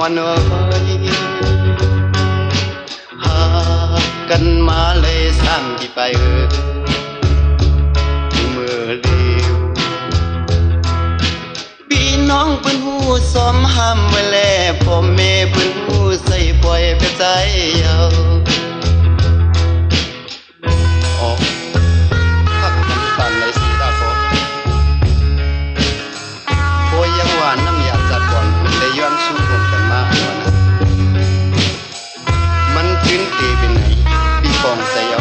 วันไว้หากกันมาเลยสั่งที่ไปเมื่อเลี้ยวพี่น้องเพิ่นหูซ้อมห้ามไว้แล้วพ่อแม่เพิ่นหูใส่ปล่อยไปใจเยาออกพักกันตันในสีดาพอโอยยังหวานน้ำยาจัดก่อนได้ย้อนสู้ผมกันมากกว่านั้นมันขึ้นตีเป็นไหนพี่ปองใส่ยา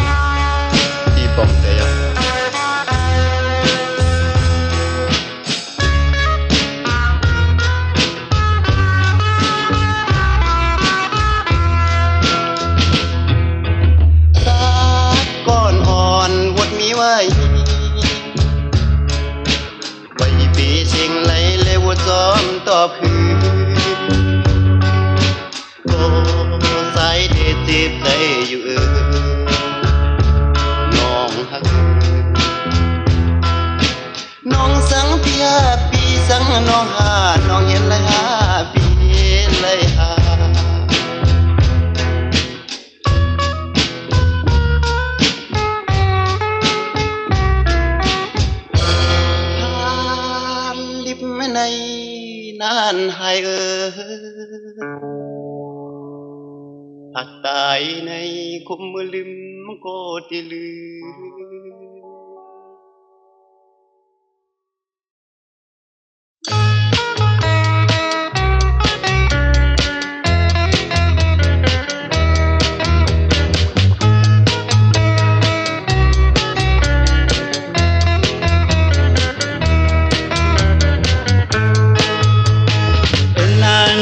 พี่ปองใส่ยาไว้ปีเชียงไหลเลยวัวจอมต่อพื้นโอ้สายเด็ดเจ็บใจอยู่น้องฮักน้องสังเพียปีสังน้องหาน้องเห็นเลยหาปีเลยหาในนานหายหักตายในคุมมือลืมโกติลื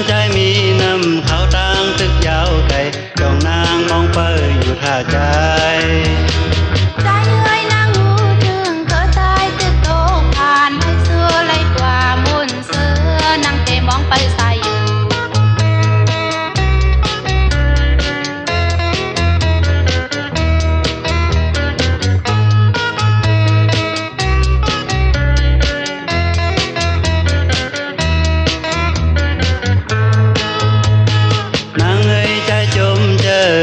ใจมีน้ำเขาตั้งตึกยาวไกลจ้องนางมองไปอยู่ท่าใจใจเอ้ยนางหูถึงเธอตายตึกโตผ่านไม่เสื้อไรกว่ามุนเสื้อนางเตมองไปใส่อยู่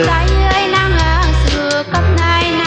ใจเอ้ยนางหางสื่อกับนายนา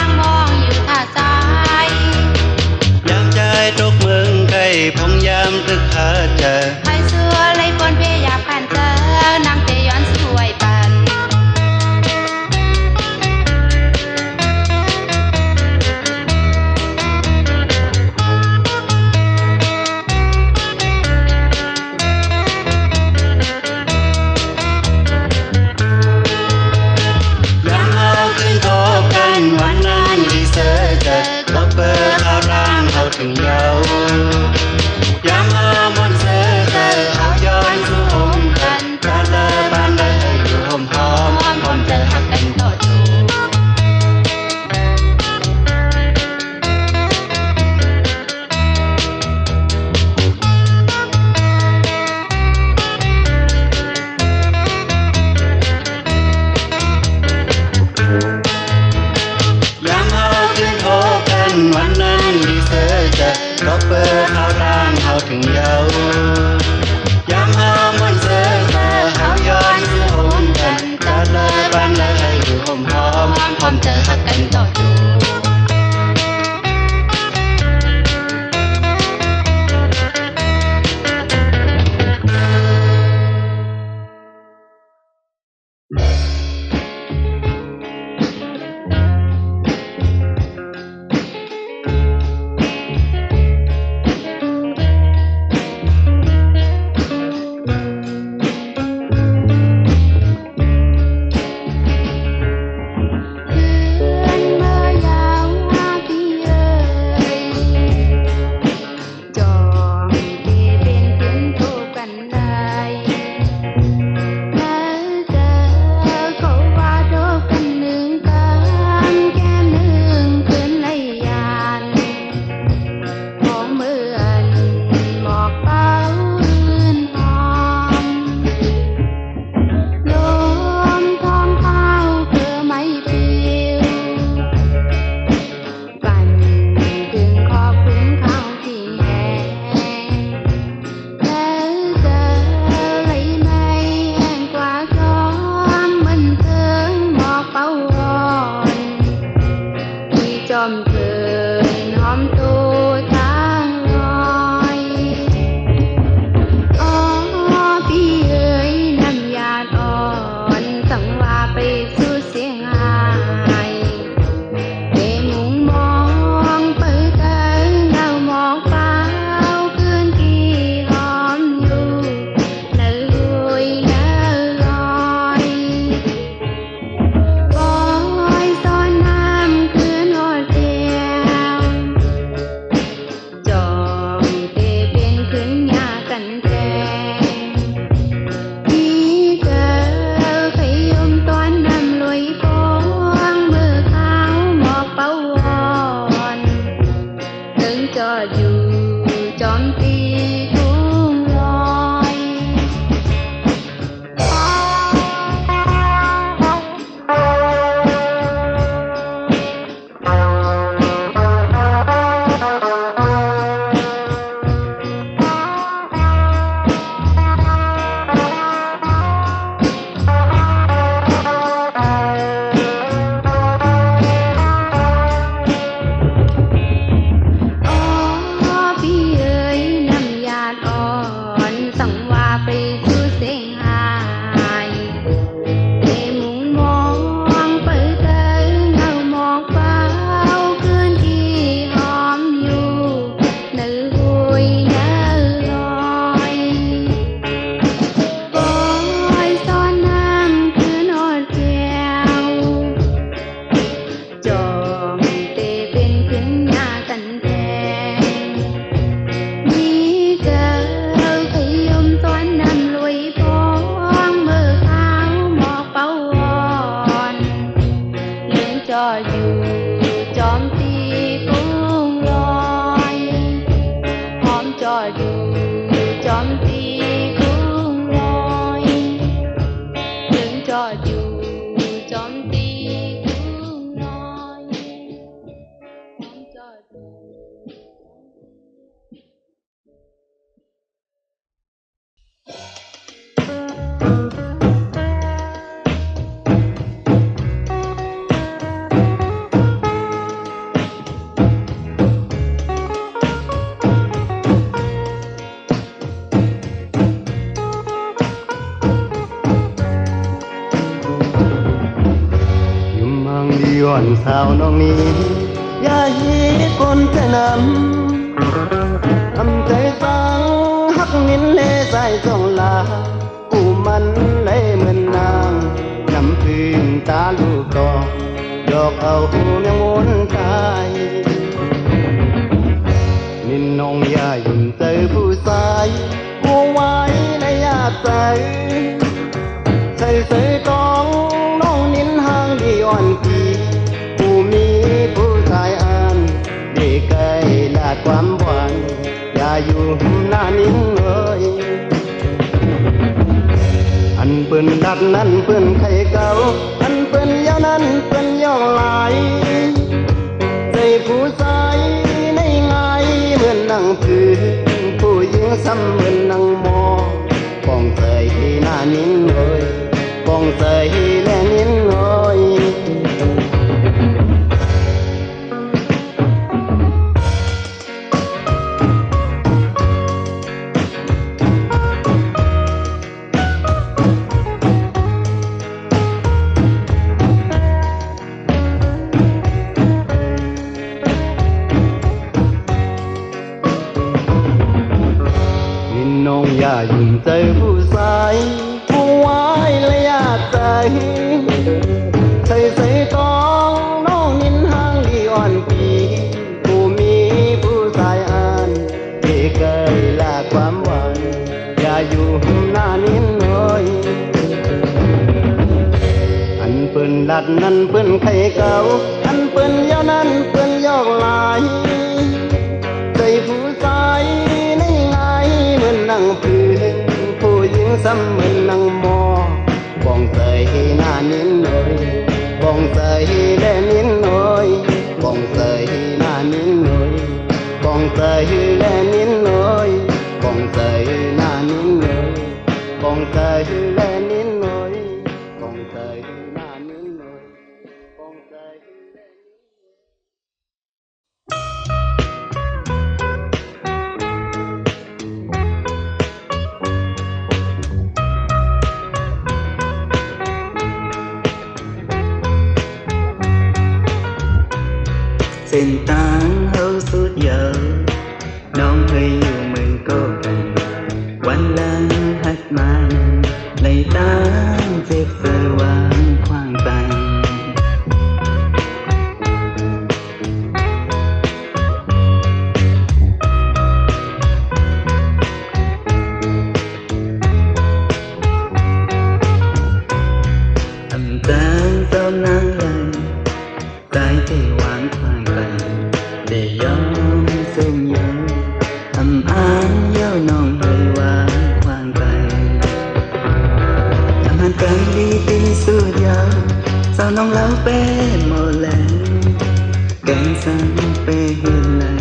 ดีอ่อนสาวน้องนี้อย่าฮีคนเธอนำทำใจสังหักนินเลใส่สองลากูมันเลยเหมือนนางนำพึ่งตาลูกกองดอกเอาหูแมงมุนตายนินน้องอย่ายุ่งใจผู้ชายผู้ไว้ในยาใจใส่ใส่ตองน้องนินห่างดีอ่อนพีผู้มีผู้ชายอ่านดีไกลลาดความหวังอย่าอยู่หน้านินเลยอันเปิ้นดัดนั้นเปิ้นไข่เก่าอันเปิ้นยาวนั้นเปิ้นย่องลายใจผู้ชายในไงเหมือนนั่งพื้นผู้หญิงซ้ำเหมือนนั่งมอป้องใจหน้านินเลยป้องใจแลนินเลยน้องอย่ายุ่งใจผู้ชายผู้ไว้และอยากใจใส่ใส่ตองน้องนินห่างดีอ่อนปีผู้มีผู้ชายอ่านที่เคยลาความหวังอย่าอยู่หน้านินเลยอันเปิ้นลัดนั้นเปิ้นไข่เก่าอันเปิ้นยาวนั้นเปิ้นยอกลายใจผู้ชายในไงเหมือนนั่งพื้นผู้หญิงซ้ำเหมือนนั่งมอบ้องใจหน้านินหน่อยบ้องใจแลนินหน่อยบ้องใจหน้านินหน่อยบ้องใจแลนินหน่อยบ้องใจหน้านินหน่อยบ้องใจแลนินหน่อยบ้องใจหน้านินหน่อยบ้องใจแลนิน เส้นทางเฮาสุดยาวน้องเคยอยู่เมืองก็กันวันหลังหัดมาในตามเจ็บสว่างขวางตันทำจางเจ้านางไหลใจที่วางขวางไปได้ยอมสุ่มเยอะทำอ้างเย้าน้องให้วางขวางไปทำหันกันดีตีสุดยาวสาวน้องเล่าเป็นหมดแล้วแกงสันไปเห็นเลย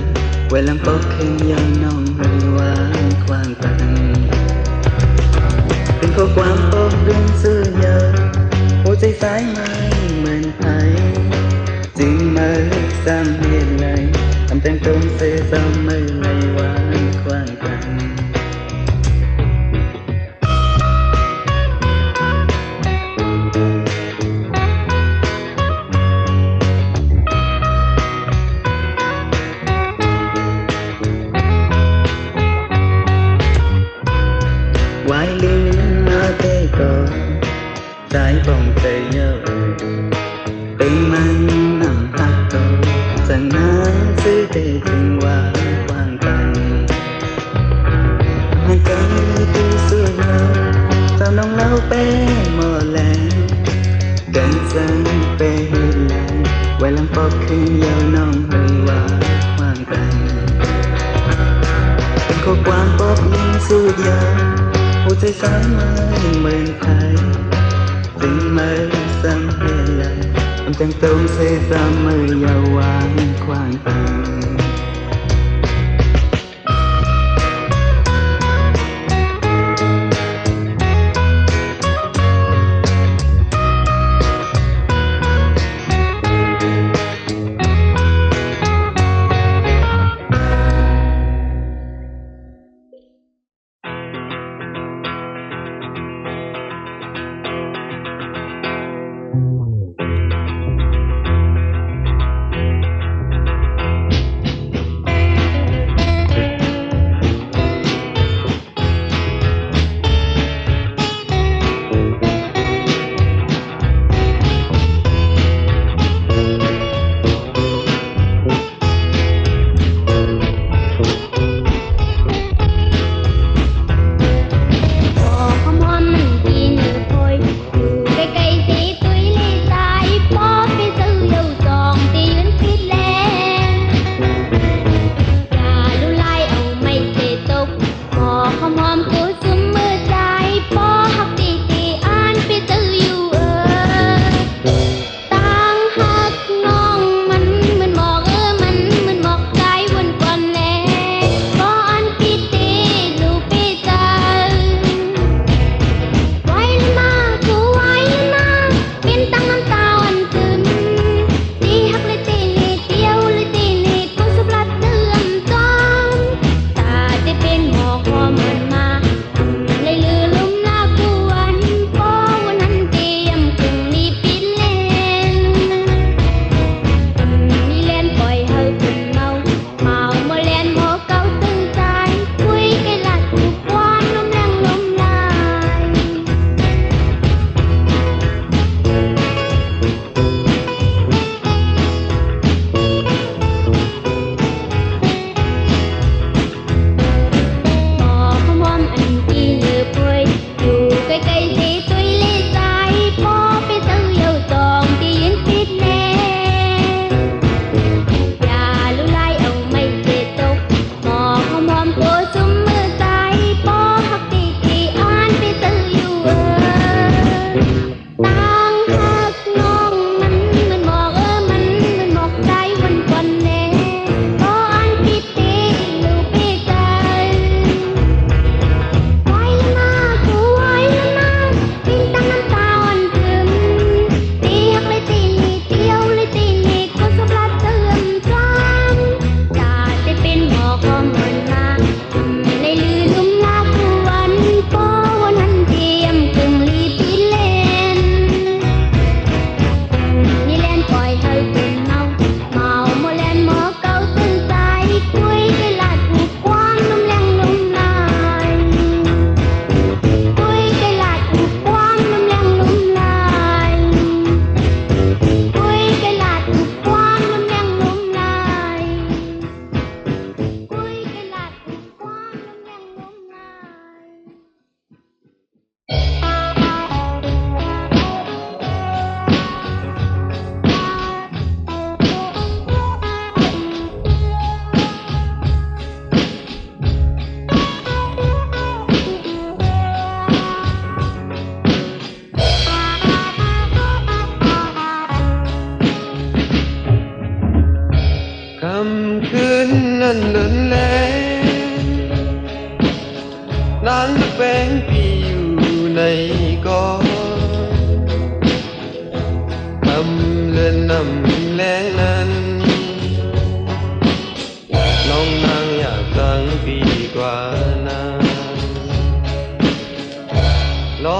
เวลาปกขึ้นยังน้องให้วางขวางไปเป็นข้อความปกเรื่องสุดยาวหัวใจสายไม่เหมือนไผจึงมาซ้ำเหตุไรทำแต่งตรงเสียซ้ำไม่ไหลวางขวางกันวายลืมมาเตะก่อนสายป่องใจเยอะเป็นมันนำหักโตจากนั้นซื้อได้ถึงวางวางกันหากกันดูสุดแล้วสาวน้องเล่าเป็นหมดแล้วกันสันไปเห็นแล้วเวลาปอกขึ้นยาวน้องให้วางวางกันเป็นข้อความปอกยิงสุดยาวหัวใจสายไม่เหมือนใครจึงไม่ซ้ำเหตุไรทำแต่งตรงเสียซ้ำไม่ยาววางขวางตัน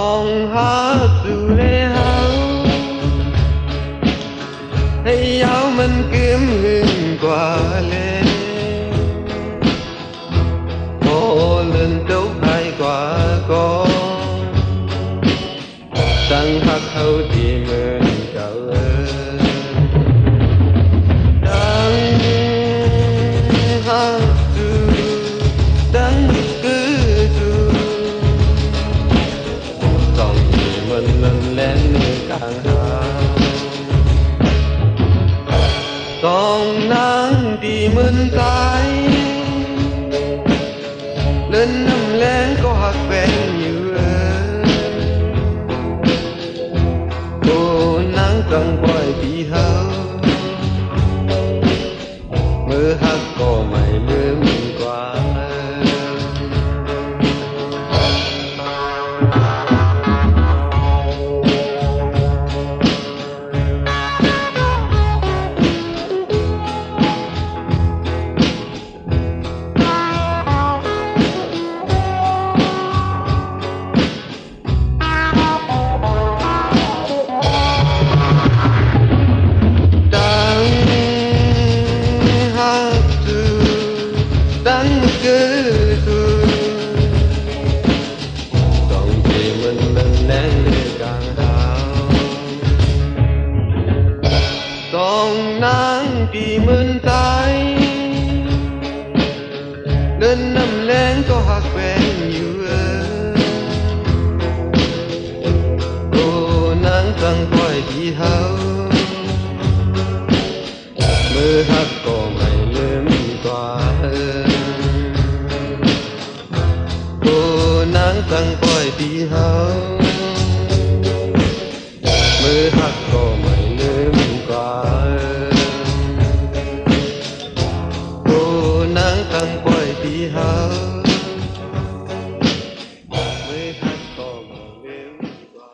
còn hát dù lê háo hay áo mình kiếm hương quả lê ô lên tốt hai quả có tăng hát hậu thì mình cỡ đang hát dù đang cứ dù còn thì mình lên càng hát còn nắng thì mình tay lên năm lén có hạt ven nhựa cô nắng cần quay đi hao mưa hát có mày lướm qua đang cứ tôi còn thì mình nén càng hao còn nắng thì mình tay đến năm lén có hạt ven nhựa cô nắng càng quay đi hao mưa hát có mày lướm qua cô nắng tăng quay đi hao mưa hát có mày lướm qua cô nắng tăng quay đi hao mưa hát có mày lướm qua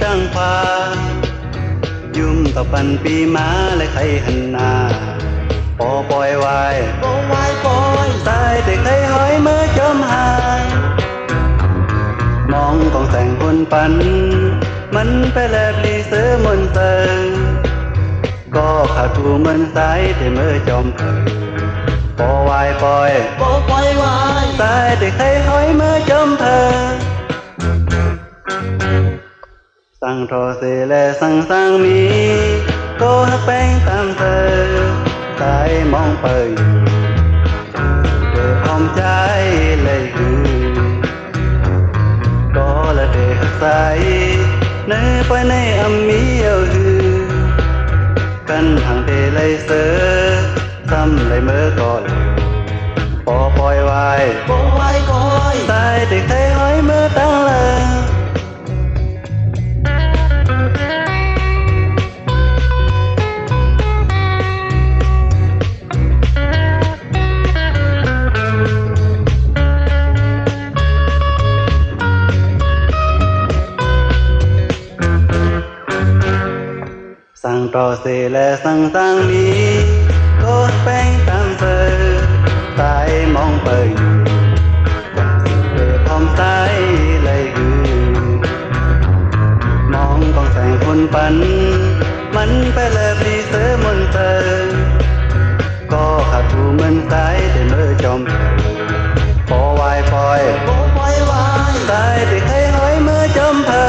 ดังฟ้ายุ่มต่อปันปีมาและใครหันหน้าปอปล่อยวายปล่อยตายแต่ใครหอยเมื่อจมหายมองกองแสงคนปันมันไปแลบลีเสือมนเตอก็ขาดทูเหมือนสายแต่เมื่อจอมเผยปอวายปล่อยตายแต่ใครหอยเมื่อจมเผยสั่งทอเสและสั่งมีก็หักแป้งตามเธอสายมองเปยเกิดพร้อมใจเลยคือก็ละเดหักใสเนื้อไปในอัมมีเอาคือกันทางเทเลยเสือซ้ำเลยเมื่อก่อนปอปล่อยวายตายแต่ใครหอยเมื่อตั้งเลยสั่งต่อเสและสั่งมีก็แป้งตามเธอสายมองเปยเกิดพร้อมสายเลยคือมองกองแสงคนปันมันไปแลบลีเสือมนเตอก็ขาดทูเหมือนสายแต่เมื่อจอมปอวายปล่อยตายแต่ใครหอยเมื่อจอมเผย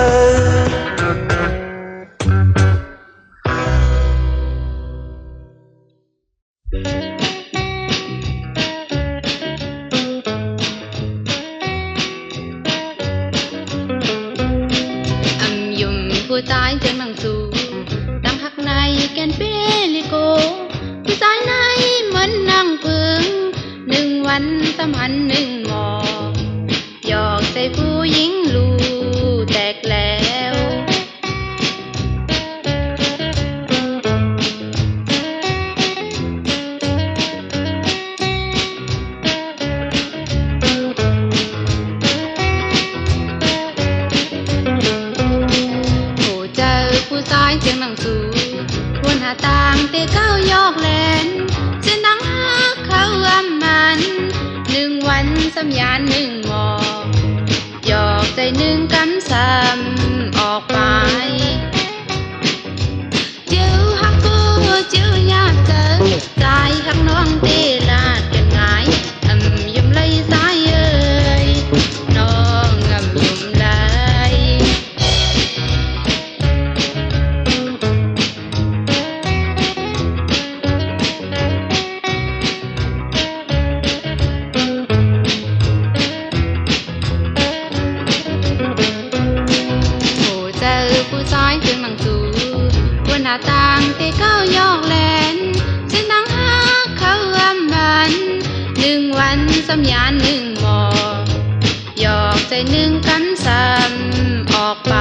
ผู้ชายเจียงหนังสูตั้งหักในแกนเปลิโกผู้ชายในเหมือนนางปึง1 วัน3 1 หมอหยอกใจผู้หญิงรู้แตกแล้วผู้ชายเจียงหนังสูควรหาต่างแต่เก้ายอกแลนเส้นดังหักเขามัน1 วัน3 ยาน1 หมอหยอกใจ1 กัน3ออกไปเจ้าหักกูเจ้าอยากเจอใจหักน้องเตลาดกันง่ายยิ้มเลยสายเอ้ยน้องยิ้มเลยผู้ชายเจียงหนังสูควรหาต่างแต่เก้ายอกแลนเส้นดังหักเขามัน1 วัน3 ยาน1 หมอหยอกใจ1 กัน3ออกไป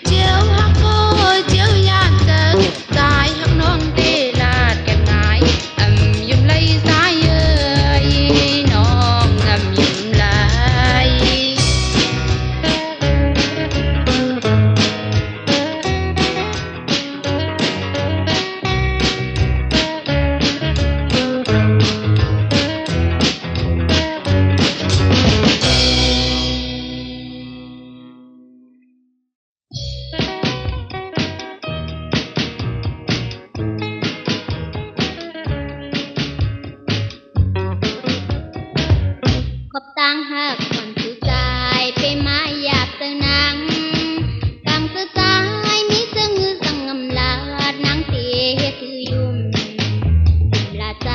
เจ้าหักโก้เจ้าอยากเจอใจหักน้องเตลาดกันง่ายยิ้มเลยสายเอ้ยน้องยิ้มเลยขอบตังหักคนผู้ชายไปมาหยาบเตนางกำสุดท้ายมีเสื้อมือสังงำลาดนางเตียถือยุ่มลาใจ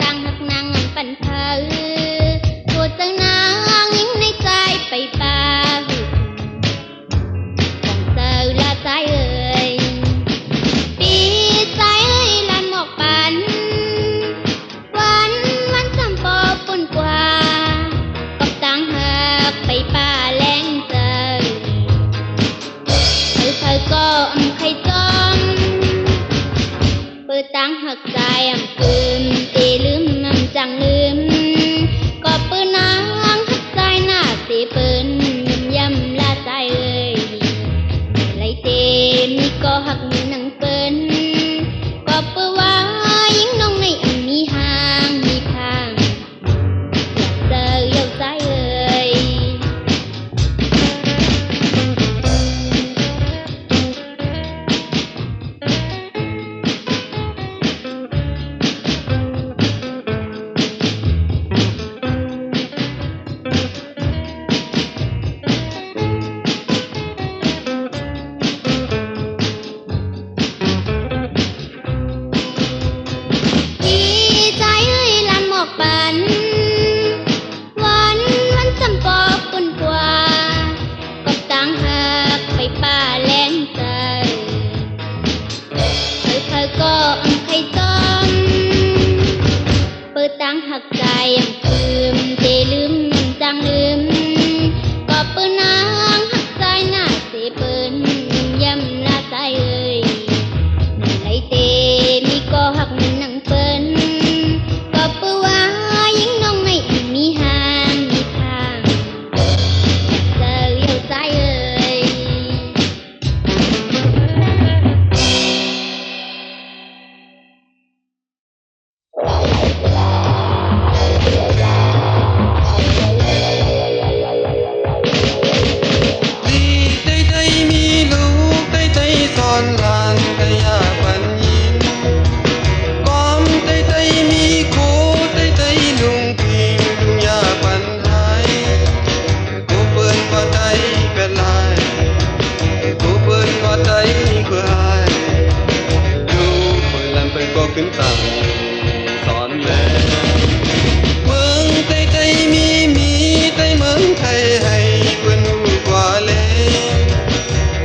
ตั้งหักนางปันเพอปวดตังนางยิ่งในใจไปป่าของเธอลาใจเอ่ยปีใจเอ้ยลันหมอกปันวันสัมปอปุ่นกว่าตั้งหักไปป่าแลงเจอเธอก็ใครจอมเปิดตั้งหักใจปืนตีลืมจังลืมก็ปืนนางหักใจหน้าตีปืนย่ำลาใจ ขึ้นสั่งสอนแลเมืองไทยไทยมีไทยเมืองไทยให้เพื่อนรู้กว่าเลย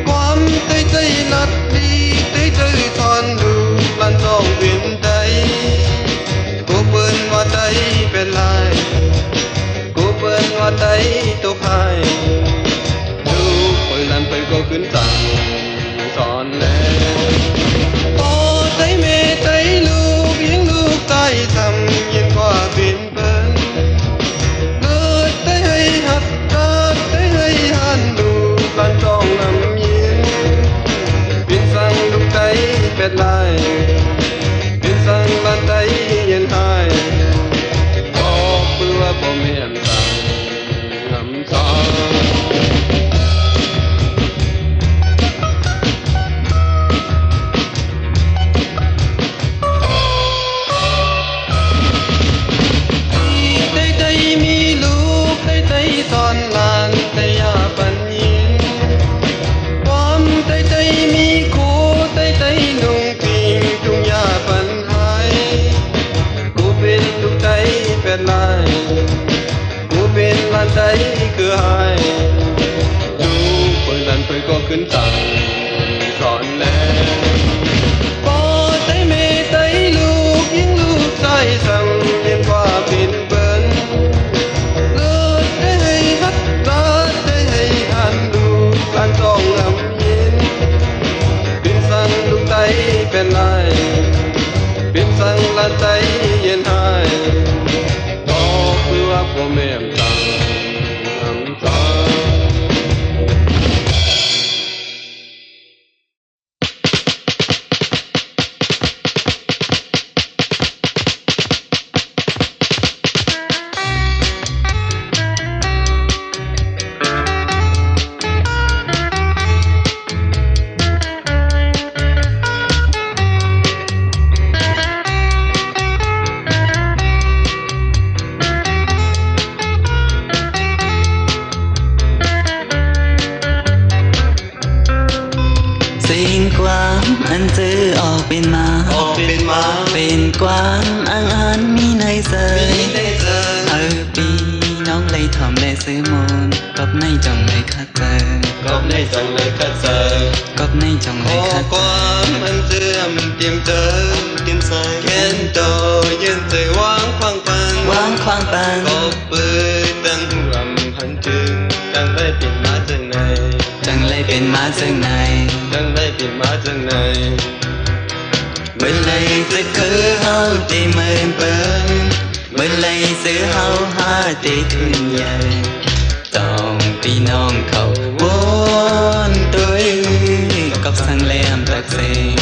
ความไทยไทยลัดดีไทยไทยทอนดูลันต้องเป็นไทยกูเปิ้นว่าไทยเป็นลายกูเปิ้นว่าไทยตกหายลูกเปิ้นลันไปก็ขึ้นสั่งสอนแลพอไทยแม่ไทยลูกยังลูกไทยทำยิ่งกว่าเป็นเปิ้นเกิดไทยให้หัดเกิดไทยให้หันลูกลันต้องนำยินเป็นสั่งลูกไทยเป็นลายเป็นสั่งลันไทยเย็นหายบอกเพื่อพ่อแม่สั่งนำสอนตอนลานแต่ยาปัญญินความไทยไทยมีโคไทยไทยนุ่งปิงทุ่งยาปัญหายกูเป็นลูกไทยเป็นลายกูเป็นลานไทยคือหายดูเปิดลันเปิดก็ขึ้นสั่งสอนแล้วพอไทยแม่ไทยลูกยิ่งลูกไทยสั่งเรียนว่าเป็นเปิ้นลันต้องนำยินเป็นสั่งลูกไทยเป็นลายเป็นสั่งลันไทยเย็นหายก็เพื่อพ่อแม่สั่งนำสอนสิ่งความอันซื้อออกเป็นมาเป็นความอังอันมีในเสยปีน้องเลยทอมเลยซื้อมูลกบในจงเลยคัดเจอกบในจงเลยคัดเจอความอันซื้อมันเตรียมเจอแค้นโตยืนใจวางควางปันกบปืนตั้งหัวพันจึงตั้งได้เป็นมาจังไหนจังเลยเป็นมาจังไหนเมื่อไรจะคือเฮาตีเมินเปิ้นเมื่อไรซื้อเฮาหาตีทุนใหญ่ต้องพี่น้องเขาวนตัวกับสังแหลมตักเซง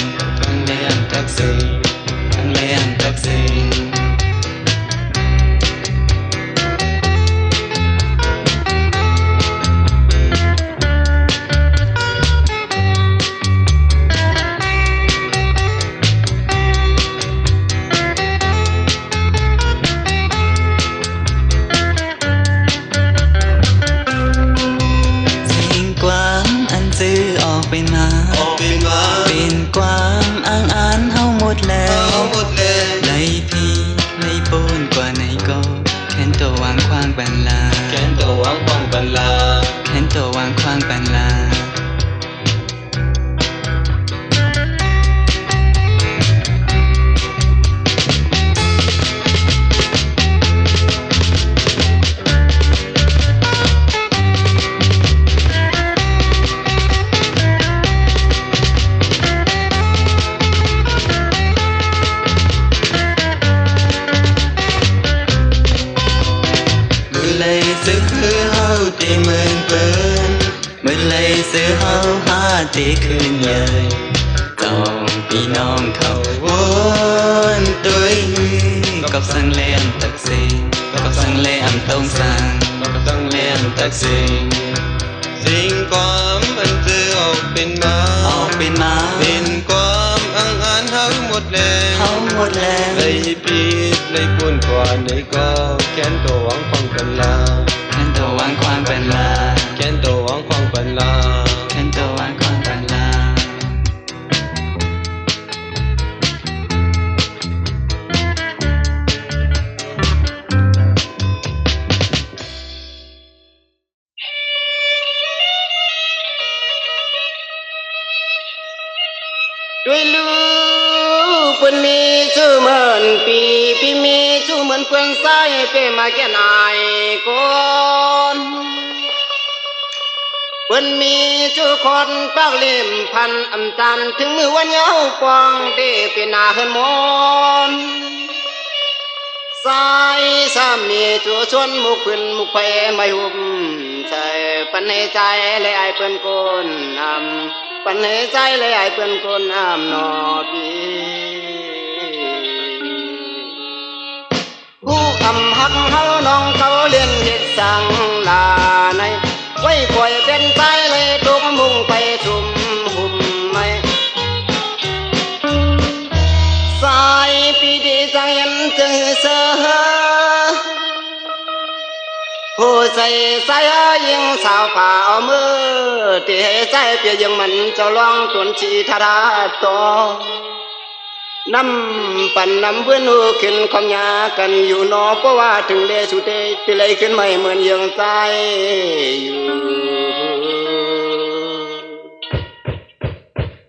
ซื้อออกเป็นมาเป็นความอ้างอันเฮาหมดแล้วเลยพี่เลยปูนกว่าไหนก็แค้นตัววางควางปันลาซื้อคือเฮาตีเมินเปิ้นเมื่อไรซื้อเฮาหาตีคืนใหญ่ต้องพี่น้องเขาวนตัวกับสังแหลมตักเซงต้องสั่งสิ่งความอันซื้อออกเป็นมาเป็นความอังอันเฮาหมดแล้วเลยผิดเลยปุ่นกว่าไหนก็แค้นตัวหวังควางเป็นลา ปืนมีชื่อเหมือนปีพี่มีชื่อเหมือนเพื่อนสายเปมาแก่นายคนเปิ้นมีชื่อคนปากเล่มพันอำตันถึงมือวันเหยาปองเดเป็นนาเฮินมนสายสามีจัวชวนมุกขึ้นมุกไปไม่หุบใจปันให้ใจเลยไอเปิ้นโกนนำปันให้ใจเลยไอเปิ้นโกนนำนอปีผู้อำหักเฮาน้องเขาเลียนเฮ็ดสังลาในไว้คอยเป็นใจเลยตุกมุ่งไปทุ่มหุ่มไม่สายปีดีจังยันจึงเสอผู้ใจใส่ยิงสาวป่าเอามือที่ให้ใจเปียยังมันเจ้าลองตวนชีทาราโตน้ำปั่นน้ำเพื่อนหูขึ้นความยากันอยู่นอเพราะว่าถึงเลสุเตปีเลยขึ้นไม่เหมือนยังใจอยู่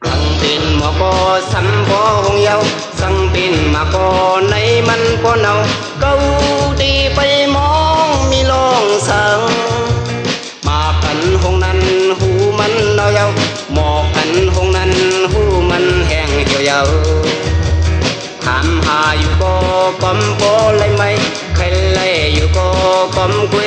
สังเป็นหมอก็สัมพอหงเยาสังเป็นมาก็ในมันก็เนาเก้าดีไปมองมีลองสังมากันหงนั้นหูมันเนาเยาหมอกกันหงนั้นหูมันแห้งเหี่ยวเยาถามหาอยู่ก็กอมโปเลยไหมใครเลยอยู่ก็กอมกุย